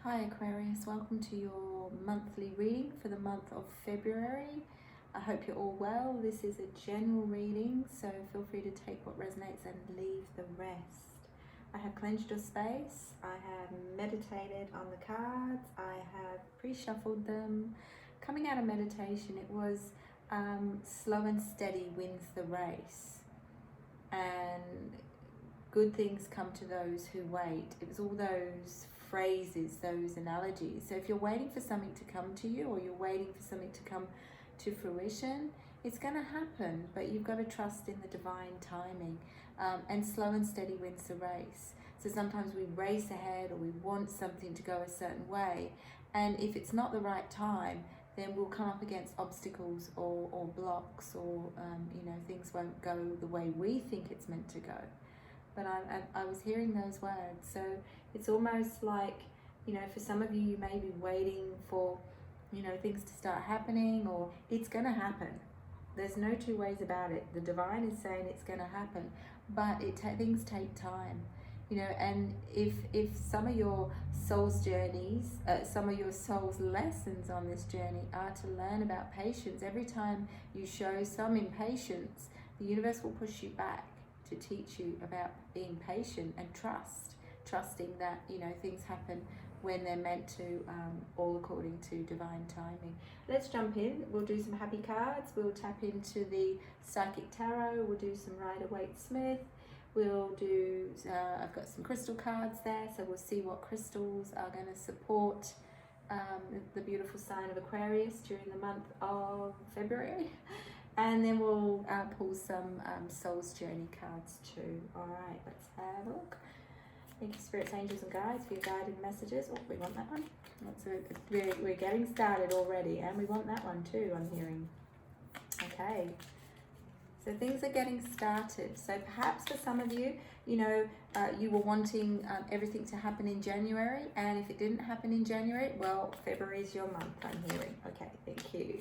Hi Aquarius, welcome to your monthly reading for the month of February. I hope you're all well. This is a general reading, so feel free to take what resonates and leave the rest. I have cleansed your space, I have meditated on the cards, I have pre-shuffled them. Coming out of meditation, it was slow and steady wins the race, and good things come to those who wait. It was all those phrases, those analogies. So if you're waiting for something to come to you, or you're waiting for something to come to fruition, it's going to happen, but you've got to trust in the divine timing. And slow and steady wins the race. So sometimes we race ahead, or we want something to go a certain way, and if it's not the right time, then we'll come up against obstacles or blocks, or things won't go the way we think it's meant to go. But I was hearing those words, so it's almost like, for some of you, you may be waiting for, things to start happening, or it's going to happen. There's no two ways about it. The divine is saying it's going to happen, but things take time, and if some of your soul's journeys, some of your soul's lessons on this journey are to learn about patience. Every time you show some impatience, the universe will push you back to teach you about being patient and trusting that things happen when they're meant to, all according to divine timing. Let's jump in. We'll do some happy cards. We'll tap into the psychic tarot. We'll do some Waite Smith. We'll do I've got some crystal cards there, so we'll see what crystals are going to support the beautiful sign of Aquarius during the month of February. And then we'll pull some Soul's Journey cards too. All right, let's have a look. Thank you, Spirits, Angels and Guides, for your guided messages. Oh, we want that one. We're getting started already, and we want that one too, I'm hearing. Okay, so things are getting started. So perhaps for some of you, you were wanting everything to happen in January, and if it didn't happen in January, well, February is your month, I'm hearing. Okay, thank you.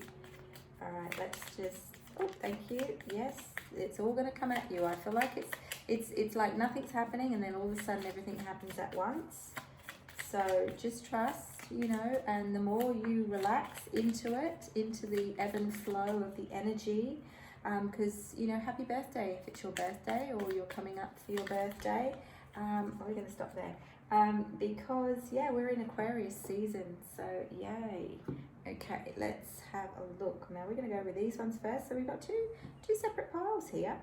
All right, let's just, oh, thank you. Yes, it's all going to come at you. I feel like it's like nothing's happening, and then all of a sudden everything happens at once. So just trust, and the more you relax into it, into the ebb and flow of the energy, because, happy birthday if it's your birthday, or you're coming up for your birthday. We're going to stop there. Because, yeah, we're in Aquarius season, so yay. Okay, let's have a look. Now we're going to go with these ones first. So we've got two separate piles here.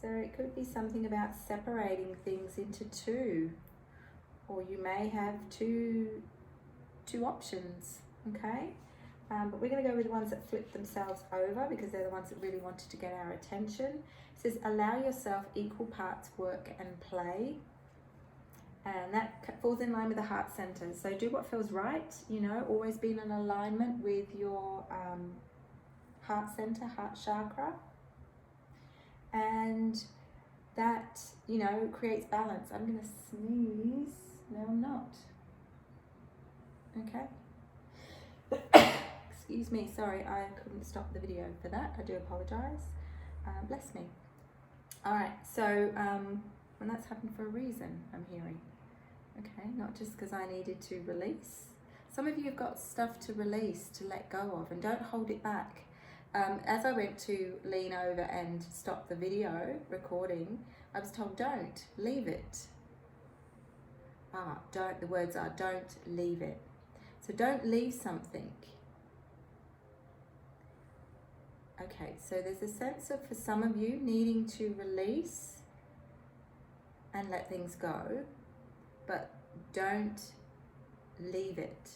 So it could be something about separating things into two, or you may have two options, okay? But we're going to go with the ones that flip themselves over, because they're the ones that really wanted to get our attention. It says, allow yourself equal parts work and play. And that falls in line with the heart center. So do what feels right, always be in alignment with your heart center, heart chakra. And that, creates balance. I'm going to sneeze. No, I'm not. Okay. Excuse me. Sorry, I couldn't stop the video for that. I do apologize. Bless me. All right. So, and that's happened for a reason, I'm hearing. Okay, not just because I needed to release. Some of you have got stuff to release, to let go of, and don't hold it back. As I went to lean over and stop the video recording, I was told, don't, leave it. Don't, the words are, don't leave it. So don't leave something. Okay, so there's a sense of, for some of you, needing to release and let things go, but don't leave it.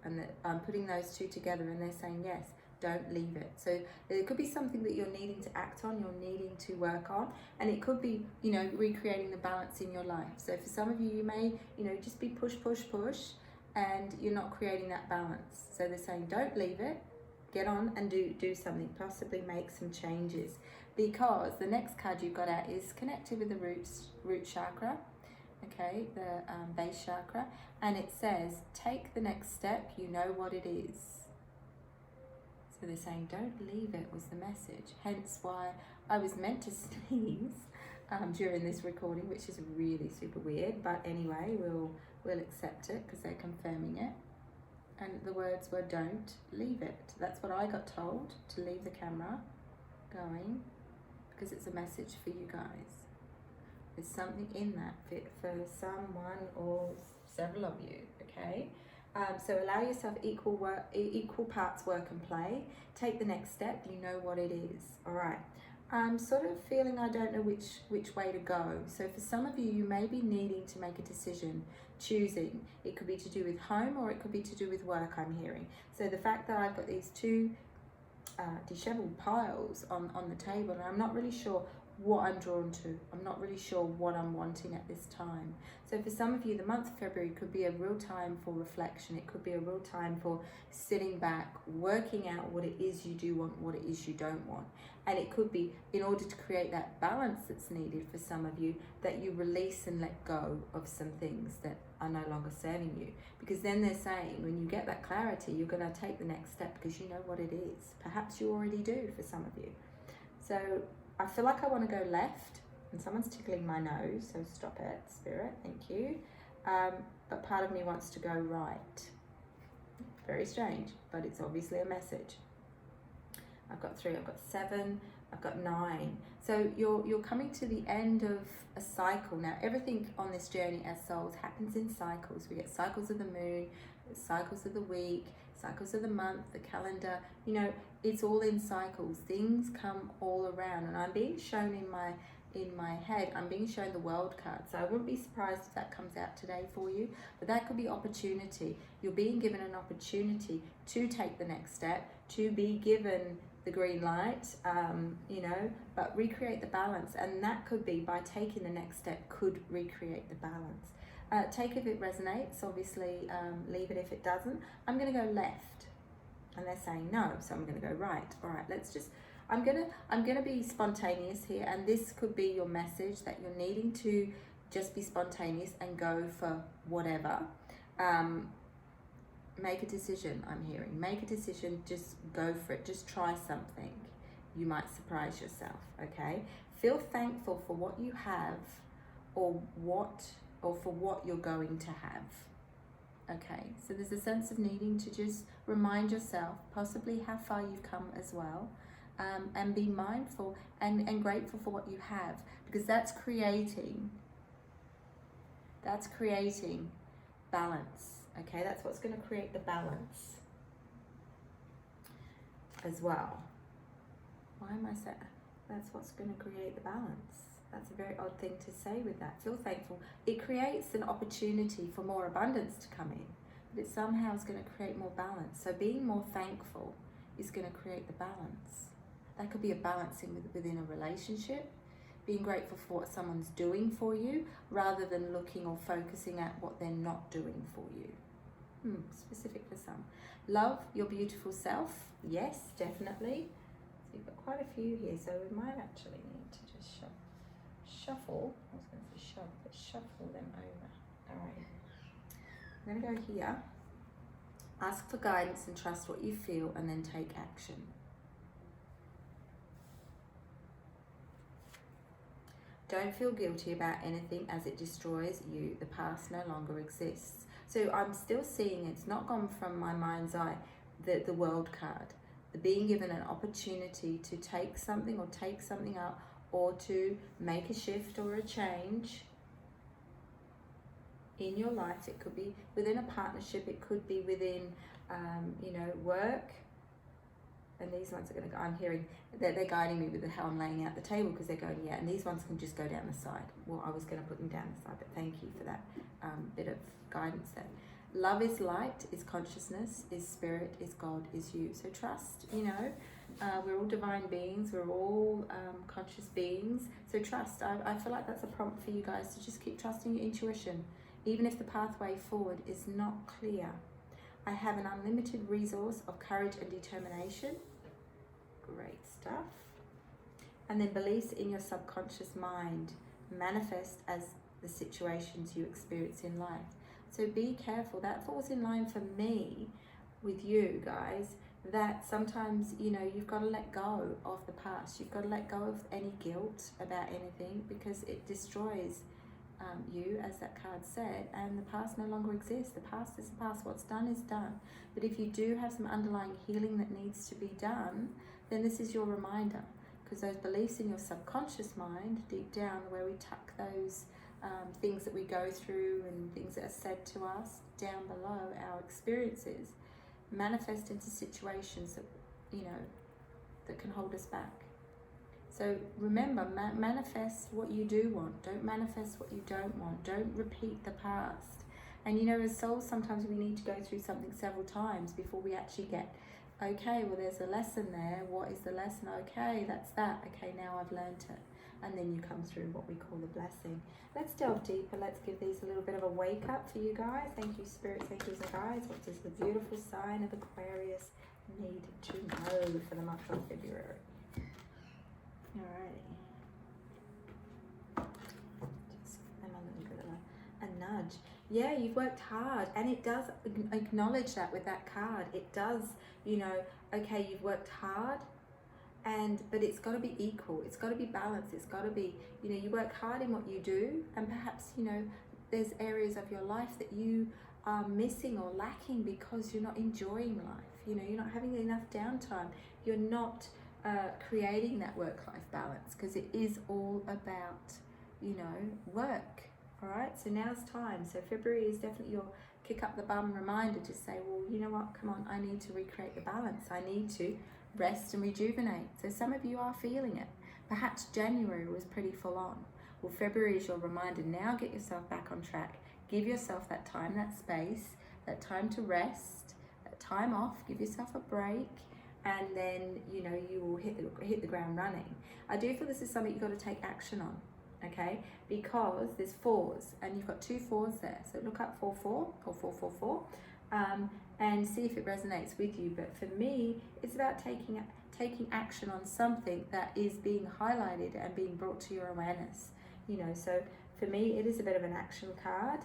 And I'm putting those two together, and they're saying, yes, don't leave it. So there could be something that you're needing to act on, you're needing to work on, and it could be, recreating the balance in your life. So for some of you, you may, just be push, and you're not creating that balance. So they're saying, don't leave it, get on and do something, possibly make some changes, because the next card you've got out is connected with the root chakra. Okay, the base chakra, and it says, take the next step, you know what it is. So they're saying, don't leave it, was the message. Hence why I was meant to sneeze, during this recording, which is really super weird. But anyway, we'll accept it because they're confirming it. And the words were, don't leave it. That's what I got told, to leave the camera going, because it's a message for you guys. There's something in that fit for someone or several of you, okay? So allow yourself equal parts work and play. Take the next step, you know what it is, all right? I'm sort of feeling I don't know which way to go. So for some of you, you may be needing to make a decision, choosing. It could be to do with home or it could be to do with work, I'm hearing. So the fact that I've got these two disheveled piles on the table, and I'm not really sure what I'm drawn to. I'm not really sure what I'm wanting at this time. So for some of you, the month of February could be a real time for reflection. It could be a real time for sitting back, working out what it is you do want, what it is you don't want. And it could be, in order to create that balance that's needed for some of you, that you release and let go of some things that are no longer serving you. Because then they're saying, when you get that clarity, you're going to take the next step because you know what it is. Perhaps you already do for some of you. So I feel like I want to go left, and someone's tickling my nose, so stop it, Spirit, thank you. But part of me wants to go right. Very strange, but it's obviously a message. I've got 3, I've got 7, I've got 9. So you're coming to the end of a cycle. Now, everything on this journey as souls happens in cycles. We get cycles of the moon, cycles of the week, cycles of the month, the calendar. You know, it's all in cycles. Things come all around, and I'm being shown in my head, I'm being shown the world card. So I wouldn't be surprised if that comes out today for you, but that could be opportunity. You're being given an opportunity to take the next step, to be given the green light, you know, but recreate the balance. And that could be, by taking the next step, could recreate the balance. Take if it resonates, obviously, leave it if it doesn't. I'm going to go left, and they're saying no, so I'm going to go right. All right, let's just, I'm gonna be spontaneous here, and this could be your message, that you're needing to just be spontaneous and go for whatever. Make a decision, I'm hearing. Make a decision, just go for it. Just try something. You might surprise yourself, okay? Feel thankful for what you have, or for what you're going to have. Okay, so there's a sense of needing to just remind yourself possibly how far you've come as well, and be mindful and grateful for what you have, because that's creating balance. Okay, that's what's going to create the balance as well. Why am I saying that's what's going to create the balance? That's a very odd thing to say with that. Feel thankful. It creates an opportunity for more abundance to come in, but it somehow is going to create more balance. So being more thankful is going to create the balance. That could be a balancing within a relationship, being grateful for what someone's doing for you, rather than looking or focusing at what they're not doing for you. Specific for some. Love your beautiful self. Yes, definitely. So you've got quite a few here, so we might actually need to just shuffle. I was going to say shove, but shuffle them over. All right. I'm going to go here. Ask for guidance and trust what you feel, and then take action. Don't feel guilty about anything, as it destroys you. The past no longer exists. So I'm still seeing, it's not gone from my mind's eye, the world card. The being given an opportunity to take something or take something up, or to make a shift or a change in your life. It could be within a partnership, it could be within, you know, work. And these ones are going to go, I'm hearing that they're guiding me with how I'm laying out the table, because they're going, yeah, and these ones can just go down the side. Well, I was going to put them down the side, but thank you for that bit of guidance there. Love is light, is consciousness, is spirit, is God, is you. So trust, you know, we're all divine beings, we're all conscious beings. So trust. I feel like that's a prompt for you guys to just keep trusting your intuition, even if the pathway forward is not clear. I have an unlimited resource of courage and determination. Great stuff. And then beliefs in your subconscious mind manifest as the situations you experience in life. So be careful. That falls in line for me with you guys. that sometimes, you know, you've got to let go of the past. You've got to let go of any guilt about anything, because it destroys you, as that card said, and the past no longer exists. The past is the past. What's done is done. But if you do have some underlying healing that needs to be done, then this is your reminder, because those beliefs in your subconscious mind, deep down, where we tuck those things that we go through and things that are said to us down below, our experiences, manifest into situations that, you know, that can hold us back. So remember, manifest what you do want. Don't manifest what you don't want. Don't repeat the past. And you know, as souls, sometimes we need to go through something several times before we actually get, okay, well, there's a lesson there. What is the lesson? Okay, that's that. Okay, now I've learned it. And then you come through what we call the blessing. Let's delve deeper. Let's give these a little bit of a wake up for you guys. Thank you, Spirit, angels, and guides. What does the beautiful sign of Aquarius need to know for the month of February? Alrighty. Just give them a little bit of a nudge. Yeah, you've worked hard, and it does acknowledge that with that card. It does, you know, okay, you've worked hard, but it's got to be equal. It's got to be balanced. It's got to be, you know, you work hard in what you do, and perhaps, you know, there's areas of your life that you are missing or lacking because you're not enjoying life. You know, you're not having enough downtime. You're not creating that work-life balance, because it is all about, you know, work. All right, so now's time. So February is definitely your kick up the bum reminder to say, well, you know what, come on, I need to recreate the balance. I need to rest and rejuvenate. So some of you are feeling it. Perhaps January was pretty full on. Well, February is your reminder. Now get yourself back on track. Give yourself that time, that space, that time to rest, that time off. Give yourself a break. And then, you know, you will hit the ground running. I do feel this is something you've got to take action on, okay? Because there's 4s, and you've got 2 4s there. So look up 4-4 or 4-4-4, and see if it resonates with you. But for me, it's about taking action on something that is being highlighted and being brought to your awareness. You know, so for me, it is a bit of an action card.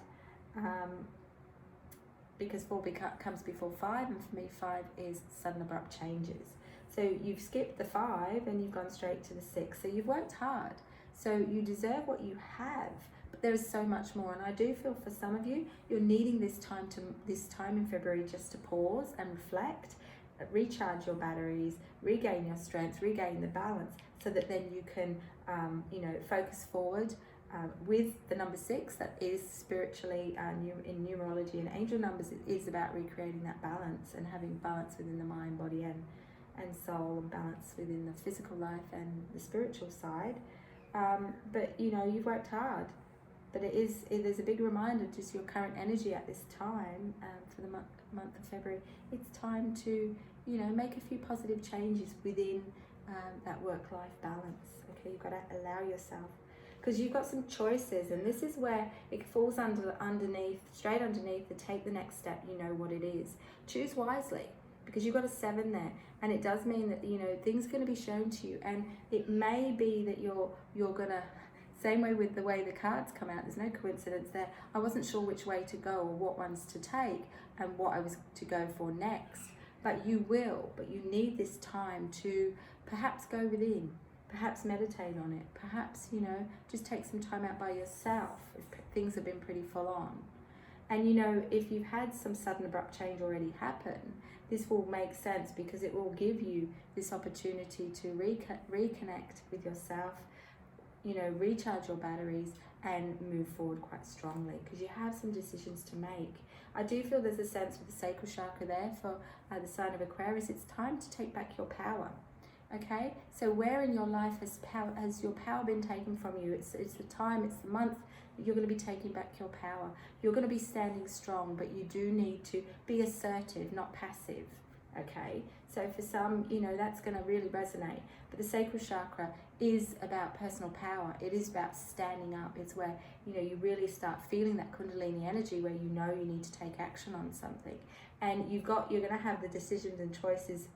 Because 4 comes before 5, and for me 5 is sudden abrupt changes. So you've skipped the 5 and you've gone straight to the 6. So you've worked hard. So you deserve what you have, but there is so much more. And I do feel for some of you, you're needing this time in February just to pause and reflect, recharge your batteries, regain your strength, regain the balance, so that then you can, you know, focus forward. With the number 6, that is spiritually in numerology and angel numbers, it is about recreating that balance and having balance within the mind, body, and soul, and balance within the physical life and the spiritual side. But you know, you've worked hard, but there's a big reminder, just your current energy at this time, for the month of February. It's time to, you know, make a few positive changes within that work-life balance. Okay, you've got to allow yourself, because you've got some choices, and this is where it falls straight underneath the take the next step. You know what it is. Choose wisely, because you've got a 7 there, and it does mean that, you know, things are going to be shown to you, and it may be that you're gonna, same way with the way the cards come out, there's no coincidence there. I wasn't sure which way to go or what ones to take and what I was to go for next, but you will. But you need this time to perhaps go within. Perhaps meditate on it. Perhaps, you know, just take some time out by yourself if things have been pretty full on. And, you know, if you've had some sudden abrupt change already happen, this will make sense, because it will give you this opportunity to reconnect with yourself, you know, recharge your batteries and move forward quite strongly, because you have some decisions to make. I do feel there's a sense with the sacral chakra there for the sign of Aquarius. It's time to take back your power. Okay, so where in your life has your power been taken from you? It's the time, it's the month that you're going to be taking back your power. You're going to be standing strong, but you do need to be assertive, not passive. Okay, so for some, you know, that's going to really resonate. But the sacral chakra is about personal power. It is about standing up. It's where, you know, you really start feeling that Kundalini energy, where you know you need to take action on something, and you're going to have the decisions and choices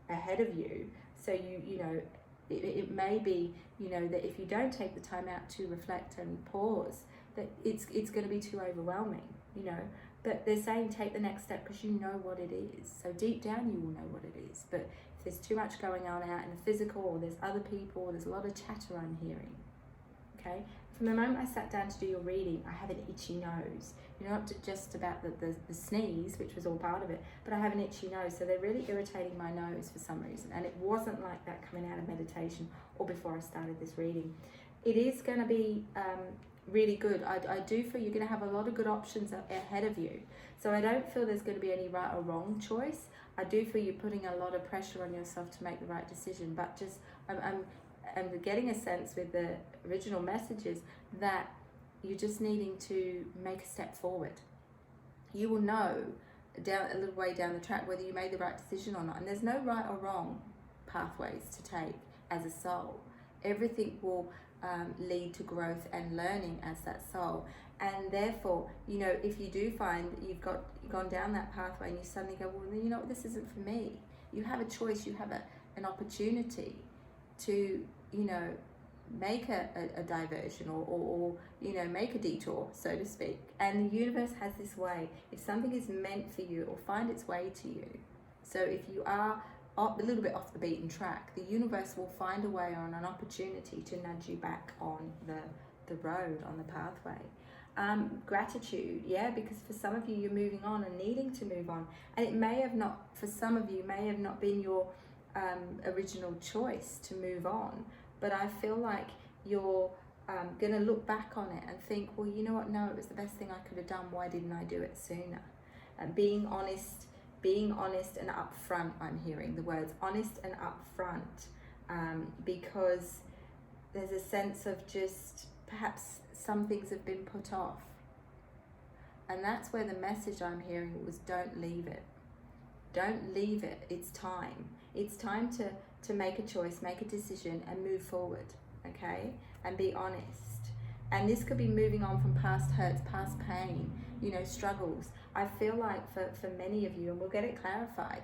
ahead of you. So you know, it may be, you know, that if you don't take the time out to reflect and pause, that it's going to be too overwhelming, you know. But they're saying take the next step because you know what it is. So deep down you will know what it is. But if there's too much going on out in the physical, or there's other people, or there's a lot of chatter I'm hearing, okay? From the moment I sat down to do your reading, I have an itchy nose. You know, not just about the sneeze, which was all part of it, but I have an itchy nose. So they're really irritating my nose for some reason. And it wasn't like that coming out of meditation or before I started this reading. It is going to be really good. I do feel you're going to have a lot of good options ahead of you. So I don't feel there's going to be any right or wrong choice. I do feel you're putting a lot of pressure on yourself to make the right decision. But just, I'm getting a sense with the original messages that you're just needing to make a step forward. You will know down a little way down the track whether you made the right decision or not. And there's no right or wrong pathways to take as a soul. Everything will lead to growth and learning as that soul. And therefore, you know, if you do find that you've gone down that pathway and you suddenly go, well, you know what, this isn't for me. You have a choice, you have an opportunity to, you know, make a diversion or you know, make a detour, so to speak. And the universe has this way. If something is meant for you, it will find its way to you. So if you are a little bit off the beaten track, the universe will find a way or an opportunity to nudge you back on the road, on the pathway. Gratitude, yeah, because for some of you, you're moving on and needing to move on. And it may have not, for some of you, may have not been your original choice to move on. But I feel like you're going to look back on it and think, well, you know what? No, it was the best thing I could have done. Why didn't I do it sooner? And being honest and upfront, I'm hearing the words honest and upfront, because there's a sense of just perhaps some things have been put off. And that's where the message I'm hearing was don't leave it. Don't leave it. It's time. It's time to make a choice, make a decision and move forward, okay? And be honest. And this could be moving on from past hurts, past pain, you know, struggles. I feel like for many of you, and we'll get it clarified,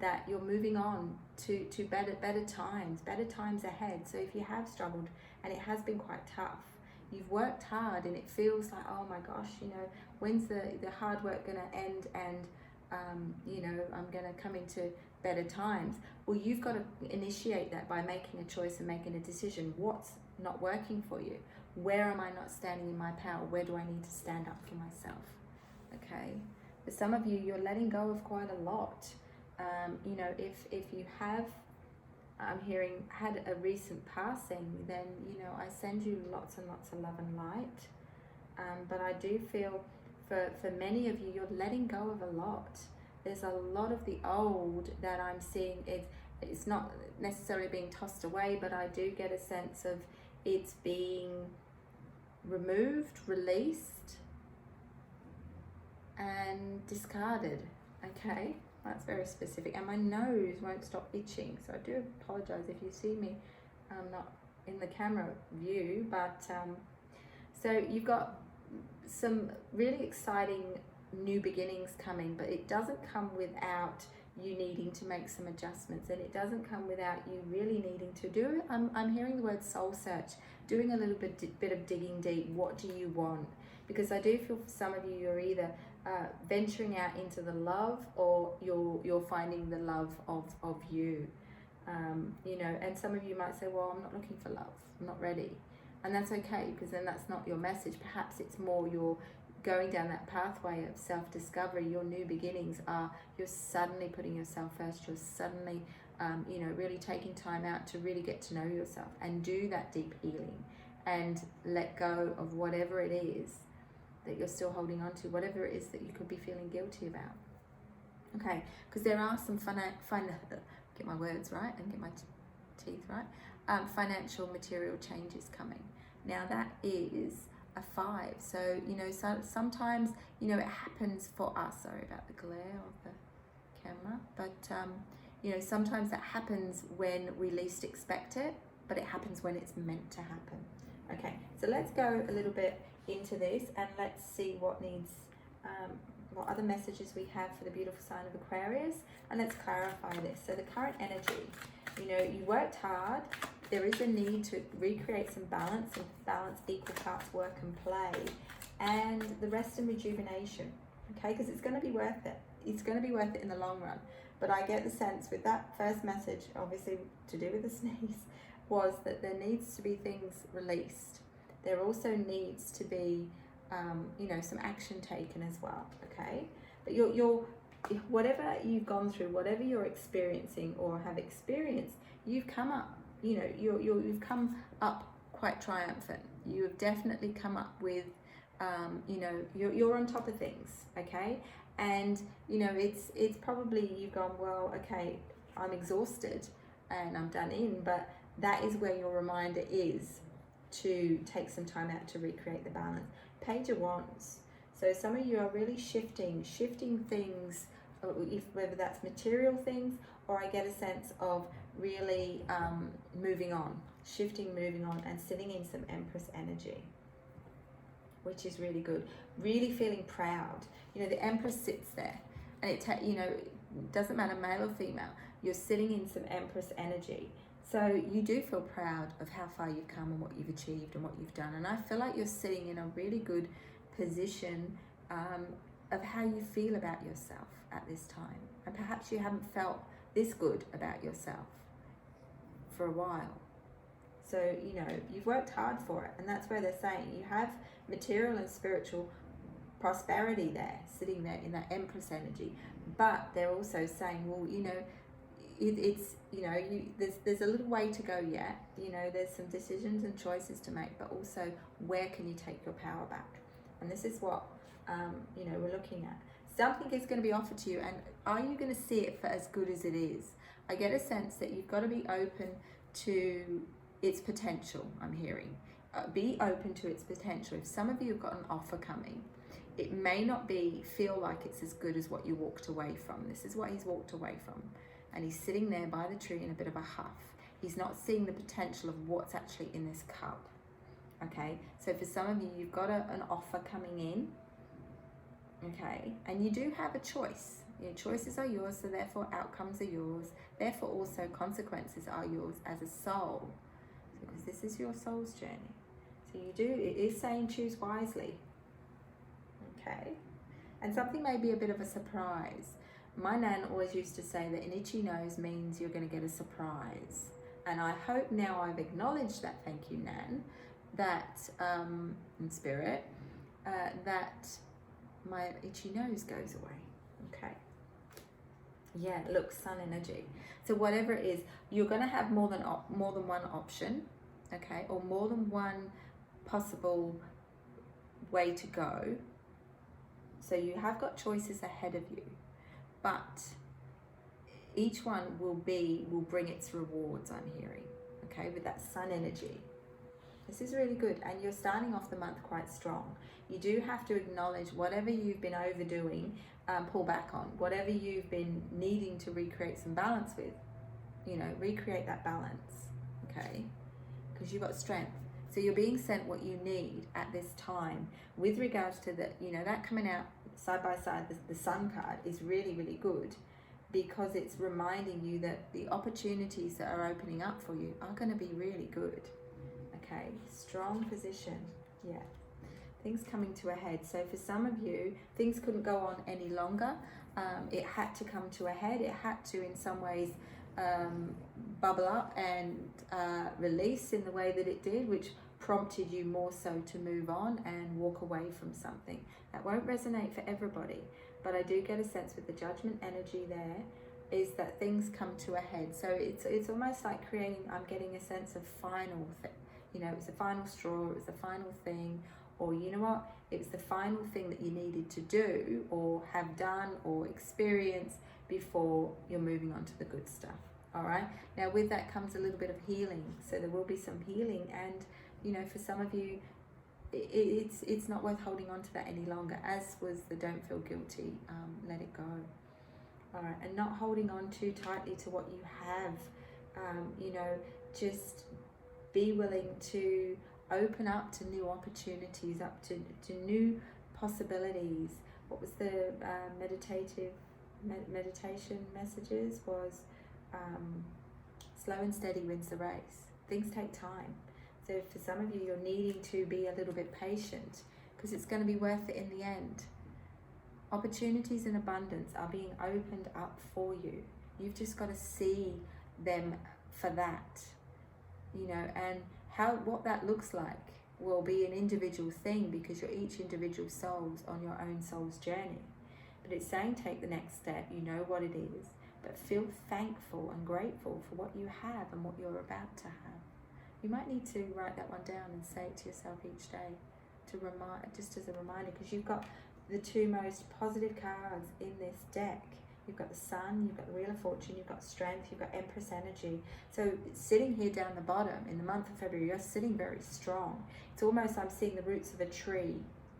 that you're moving on to better times ahead. So if you have struggled and it has been quite tough, you've worked hard and it feels like, oh my gosh, you know, when's the hard work going to end and you know, I'm going to come into better times. Well, you've got to initiate that by making a choice and making a decision. What's not working for you? Where am I not standing in my power? Where do I need to stand up for myself? Okay. For some of you, you're letting go of quite a lot. You know, if you have, I'm hearing, had a recent passing, then, you know, I send you lots and lots of love and light. But I do feel for many of you, you're letting go of a lot. There's a lot of the old that I'm seeing. It's not necessarily being tossed away, but I do get a sense of it's being removed, released, and discarded. Okay, that's very specific. And my nose won't stop itching, so I do apologize if you see me not in the camera view. But so you've got some really exciting new beginnings coming, but it doesn't come without you needing to make some adjustments, and it doesn't come without you really needing to do it. I'm hearing the word soul search, doing a little bit of digging deep. What do you want? Because I do feel for some of you, you're either venturing out into the love, or you're finding the love of you. You know, and some of you might say, well, I'm not looking for love, I'm not ready. And that's okay, because then that's not your message. Perhaps it's more you're going down that pathway of self-discovery. Your new beginnings are, you're suddenly putting yourself first. You're suddenly, you know, really taking time out to really get to know yourself and do that deep healing and let go of whatever it is that you're still holding on to, whatever it is that you could be feeling guilty about. Okay, because there are some get my words right and get my teeth right, financial material changes coming. Now that is a 5. So, you know, sometimes, you know, it happens for us. Sorry about the glare of the camera. But, you know, sometimes that happens when we least expect it, but it happens when it's meant to happen. Okay, so let's go a little bit into this and let's see what needs, what other messages we have for the beautiful sign of Aquarius, and let's clarify this. So the current energy, you know, you worked hard. There is a need to recreate some balance and balance equal parts work and play, and the rest and rejuvenation. okay? Because it's going to be worth it. It's going to be worth it in the long run. But I get the sense with that first message, obviously to do with the sneeze, was that there needs to be things released. There also needs to be, you know, some action taken as well, okay? But you're whatever you've gone through, whatever you're experiencing or have experienced, you've come up, you know, you've come up quite triumphant. You have definitely come up with, you know, you're on top of things, okay? And, you know, it's probably you've gone, well, okay, I'm exhausted and I'm done in, but that is where your reminder is to take some time out to recreate the balance. Page of Wands. So some of you are really shifting things, whether that's material things, or I get a sense of really moving on, moving on, and sitting in some Empress energy, which is really good. Really feeling proud. You know, the Empress sits there, and you know, it doesn't matter male or female. You're sitting in some Empress energy. So you do feel proud of how far you've come and what you've achieved and what you've done. And I feel like you're sitting in a really good position of how you feel about yourself at this time. And perhaps you haven't felt this good about yourself for a while. So, you know, you've worked hard for it. And that's where they're saying you have material and spiritual prosperity there, sitting there in that Empress energy. But they're also saying, well, you know, it's you know, there's a little way to go yet. You know, there's some decisions and choices to make, but also where can you take your power back? And this is what you know, we're looking at. Something is going to be offered to you, and are you going to see it for as good as it is? I get a sense that you've got to be open to its potential. I'm hearing be open to its potential. If some of you have got an offer coming, it may not feel like it's as good as what you walked away from. This is what he's walked away from. And he's sitting there by the tree in a bit of a huff. He's not seeing the potential of what's actually in this cup. Okay, so for some of you, you've got an offer coming in. Okay, and you do have a choice. Your choices are yours, so therefore outcomes are yours. Therefore also consequences are yours as a soul. Because this is your soul's journey. So it is saying choose wisely. Okay, and something may be a bit of a surprise. My nan always used to say that an itchy nose means you're going to get a surprise. And I hope now I've acknowledged that, thank you, Nan, that, in spirit, that my itchy nose goes away. Okay. Yeah, look, sun energy. So whatever it is, you're going to have more than one option, okay, or more than one possible way to go. So you have got choices ahead of you. But each one will bring its rewards, I'm hearing, okay, with that sun energy. This is really good, and you're starting off the month quite strong. You do have to acknowledge whatever you've been overdoing, pull back on. Whatever you've been needing to recreate some balance with, you know, recreate that balance, okay, because you've got strength. So you're being sent what you need at this time with regards to the, you know, that coming out side by side, the sun card is really, really good because it's reminding you that the opportunities that are opening up for you are going to be really good. Okay, strong position. Yeah, things coming to a head. So for some of you, things couldn't go on any longer. It had to come to a head. It had to, in some ways, bubble up and release in the way that it did, which prompted you more so to move on and walk away from something. That won't resonate for everybody, but I do get a sense with the judgment energy there is that things come to a head. So it's almost like creating, I'm getting a sense of final thing. You know, it's the final straw, it was the final thing, or you know what, it was the final thing that you needed to do or have done or experience before you're moving on to the good stuff. All right, now with that comes a little bit of healing. So there will be some healing, and you know, for some of you, it's not worth holding on to that any longer, as was the don't feel guilty, let it go. All right, and not holding on too tightly to what you have. You know, just be willing to open up to new opportunities, up to new possibilities. What was the meditation messages was slow and steady wins the race. Things take time. So for some of you, you're needing to be a little bit patient because it's going to be worth it in the end. Opportunities in abundance are being opened up for you. You've just got to see them for that, you know, and what that looks like will be an individual thing, because you're each individual souls on your own soul's journey. But it's saying take the next step. You know what it is, but feel thankful and grateful for what you have and what you're about to have. You might need to write that one down and say it to yourself each day, to remind, just as a reminder, because you've got the two most positive cards in this deck. You've got the Sun, you've got the Wheel of Fortune, you've got Strength, you've got Empress energy. So sitting here down the bottom in the month of February, you're sitting very strong. It's almost, I'm seeing the roots of a tree,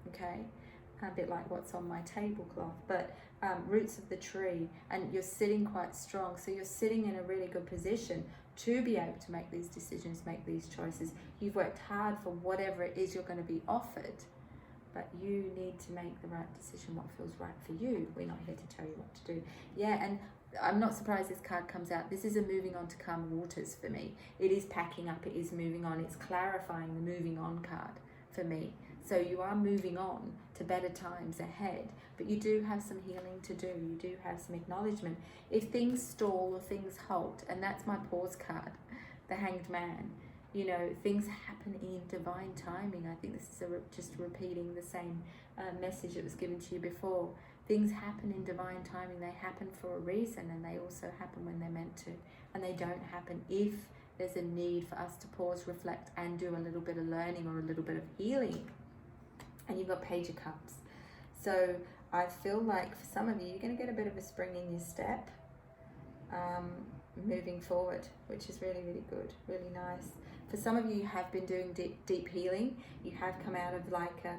okay? A bit like what's on my tablecloth, but roots of the tree, and you're sitting quite strong. So you're sitting in a really good position to be able to make these decisions, make these choices. You've worked hard for whatever it is you're going to be offered, but you need to make the right decision, what feels right for you. We're not here to tell you what to do. Yeah, and I'm not surprised this card comes out. This is a moving on to calm waters for me. It is packing up, it is moving on. It's clarifying the moving on card for me. So you are moving on to better times ahead, but you do have some healing to do. You do have some acknowledgement. If things stall or things halt, and that's my pause card, the Hanged Man, you know, things happen in divine timing. I think this is just repeating the same message that was given to you before. Things happen in divine timing. They happen for a reason, and they also happen when they're meant to. And they don't happen if there's a need for us to pause, reflect, and do a little bit of learning or a little bit of healing. And you've got Page of Cups. So I feel like for some of you, you're going to get a bit of a spring in your step moving forward, which is really, really good, really nice. For some of you, you have been doing deep healing. You have come out of like a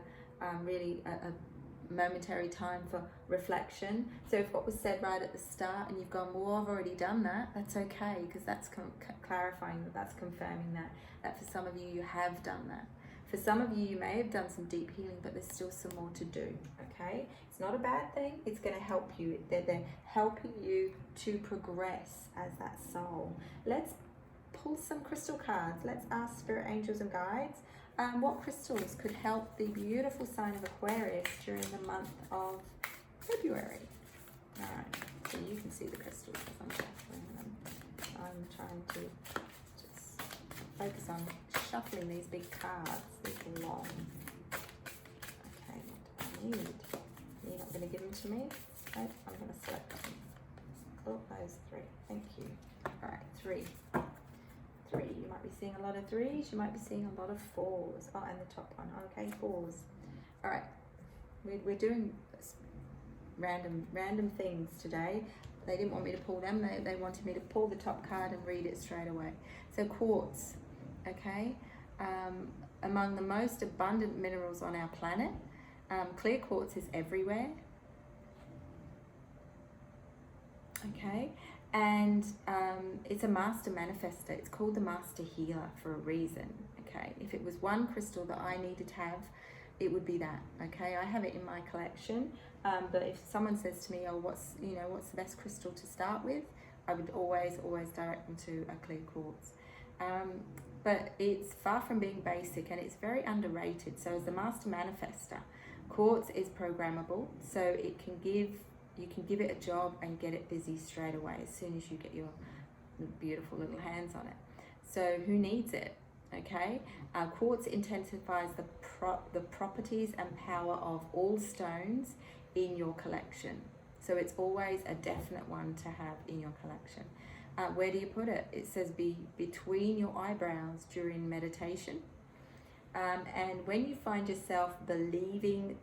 momentary time for reflection. So if what was said right at the start and you've gone, well, I've already done that, that's okay, because that's clarifying that, that's confirming that for some of you, you have done that. For some of you, you may have done some deep healing, but there's still some more to do, okay? It's not a bad thing. It's going to help you. They're helping you to progress as that soul. Let's pull some crystal cards. Let's ask spirit angels and guides what crystals could help the beautiful sign of Aquarius during the month of February. All right, so you can see the crystals as I'm shuffling them. I'm trying to just focus on shuffling these big cards. These are long. Okay, what do I need? You're not going to give them to me? Nope, I'm going to select them. Oh, those three. Thank you. All right, three. You might be seeing a lot of threes. You might be seeing a lot of fours. Oh, and the top one. Okay, fours. All right, we're doing random things today. They didn't want me to pull them. They wanted me to pull the top card and read it straight away. So quartz, okay, among the most abundant minerals on our planet. Clear quartz is everywhere. Okay. And it's a master manifester. It's called the master healer for a reason, okay? If it was one crystal that I needed to have, it would be that, okay? I have it in my collection, but if someone says to me, oh, what's the best crystal to start with, I would always direct them to a clear quartz. But it's far from being basic, and it's very underrated. So as the master manifester, quartz is programmable, so it can you can give it a job and get it busy straight away as soon as you get your beautiful little hands on it. So who needs it? Okay, quartz intensifies the properties and power of all stones in your collection. So it's always a definite one to have in your collection. Where do you put it? It says between your eyebrows during meditation. And when you find yourself believing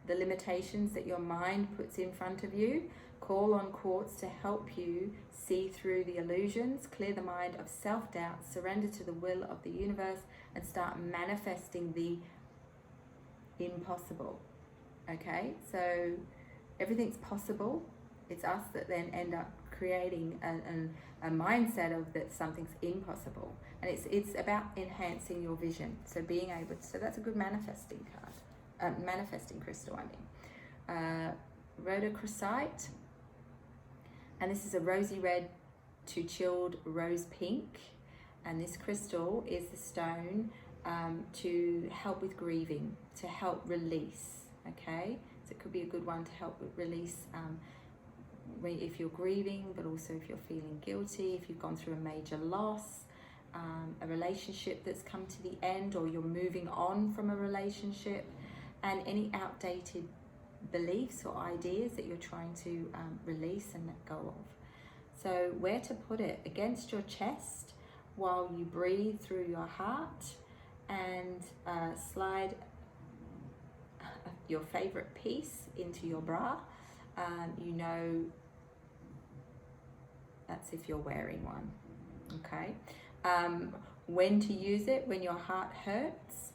the limitations that your mind puts in front of you, call on quartz to help you see through the illusions, clear the mind of self-doubt, surrender to the will of the universe, and start manifesting the impossible. Okay, so everything's possible. It's us that then end up creating a mindset of that something's impossible, and it's about enhancing your vision. So being able to, so that's a good manifesting card. Manifesting crystal, I mean. Rhodochrosite, and this is a rosy red to chilled rose pink, and this crystal is the stone to help with grieving, to help release, okay? So it could be a good one to help with release if you're grieving, but also if you're feeling guilty, if you've gone through a major loss, a relationship that's come to the end, or you're moving on from a relationship, and any outdated beliefs or ideas that you're trying to release and let go of. So where to put it? Against your chest while you breathe through your heart, and slide your favorite piece into your bra. You know, that's if you're wearing one. Okay. When to use it? When your heart hurts.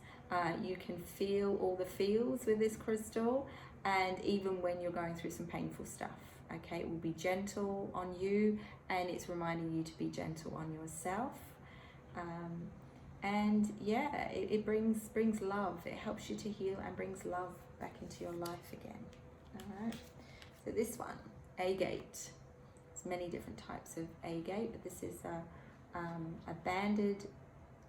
You can feel all the feels with this crystal, and even when you're going through some painful stuff. Okay, it will be gentle on you, and it's reminding you to be gentle on yourself. And yeah, it brings love. It helps you to heal and brings love back into your life again. All right. So this one, agate. There's many different types of agate, but this is a banded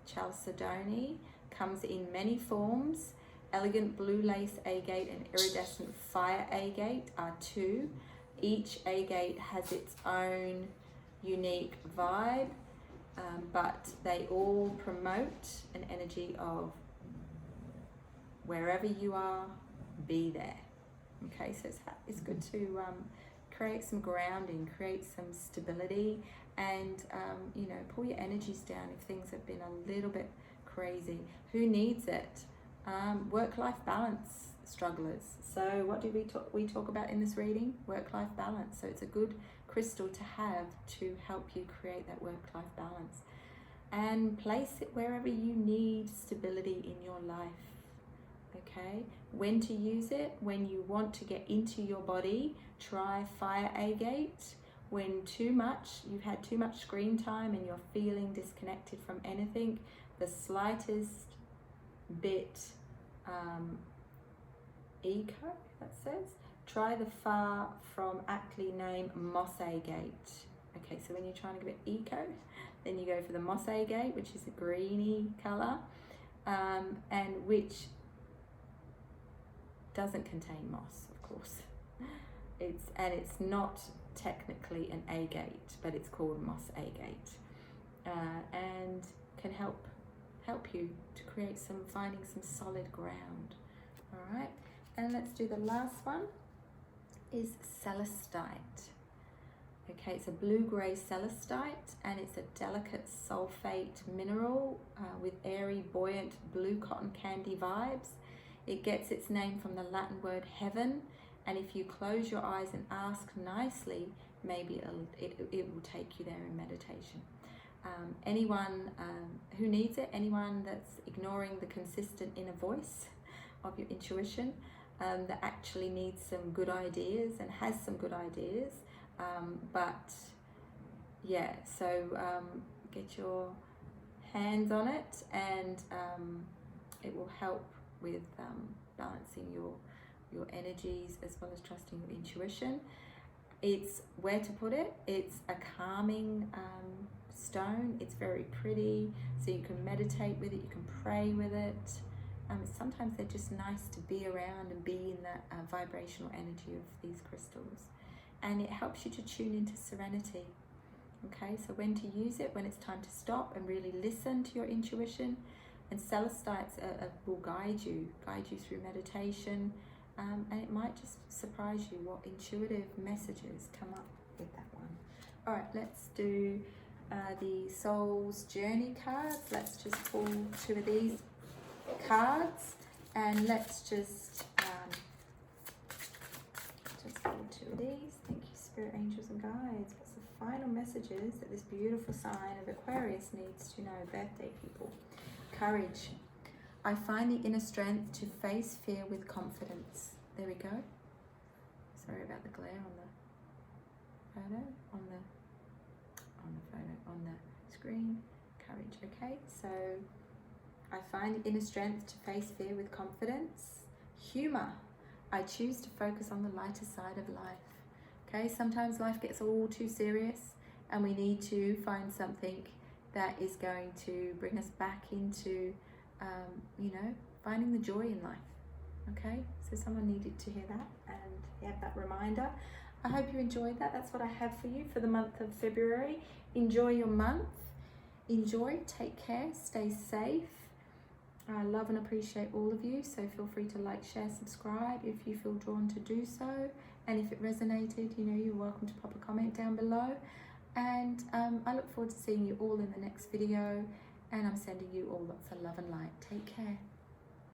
chalcedony. Comes in many forms. Elegant blue lace agate and iridescent fire agate are two. Each agate has its own unique vibe, but they all promote an energy of wherever you are, be there. Okay, so it's good to create some grounding, create some stability, and you know, pull your energies down if things have been a little bit crazy. Who needs it? Work-life balance strugglers. So what do we talk about in this reading? Work-life balance. So it's a good crystal to have to help you create that work-life balance, and place it wherever you need stability in your life. Okay, when to use it? When you want to get into your body, try fire agate. When you've had too much screen time and you're feeling disconnected from anything, the slightest bit eco, that says, try the far from aptly named moss agate. Okay, so when you're trying to get eco, then you go for the moss agate, which is a greeny color, and which doesn't contain moss, of course. It's not technically an agate, but it's called moss agate, and can help you to create finding some solid ground. All right, and let's do the last one. Is celestite. Okay, it's a blue-grey celestite, and it's a delicate sulfate mineral with airy, buoyant blue cotton candy vibes. It gets its name from the Latin word heaven, and if you close your eyes and ask nicely, maybe it will take you there in meditation. Anyone who needs it, anyone that's ignoring the consistent inner voice of your intuition, that actually needs some good ideas and has some good ideas, but yeah, so get your hands on it, and it will help with balancing your energies as well as trusting your intuition. It's where to put it. It's a calming stone. It's very pretty, so you can meditate with it, you can pray with it. Sometimes they're just nice to be around and be in that vibrational energy of these crystals, and it helps you to tune into serenity. Okay, so when to use it? When it's time to stop and really listen to your intuition. And celestites will guide you through meditation, and it might just surprise you what intuitive messages come up with that one. All right, let's do the Soul's Journey cards. Let's just pull two of these cards, and let's just pull two of these. Thank you, Spirit, Angels, and Guides. What's the final messages that this beautiful sign of Aquarius needs to know? Birthday people. Courage. I find the inner strength to face fear with confidence. There we go. Sorry about the glare on the photo, on the screen. Courage. Okay, so I find the inner strength to face fear with confidence. Humor. I choose to focus on the lighter side of life. Okay, sometimes life gets all too serious, and we need to find something that is going to bring us back into, finding the joy in life. Okay, so someone needed to hear that and have that reminder. I hope you enjoyed that. That's what I have for you for the month of February. Enjoy your month. Enjoy, take care, stay safe. I love and appreciate all of you, so feel free to like, share, subscribe if you feel drawn to do so. And if it resonated, you know, you're welcome to pop a comment down below. And I look forward to seeing you all in the next video. And I'm sending you all lots of love and light. Take care.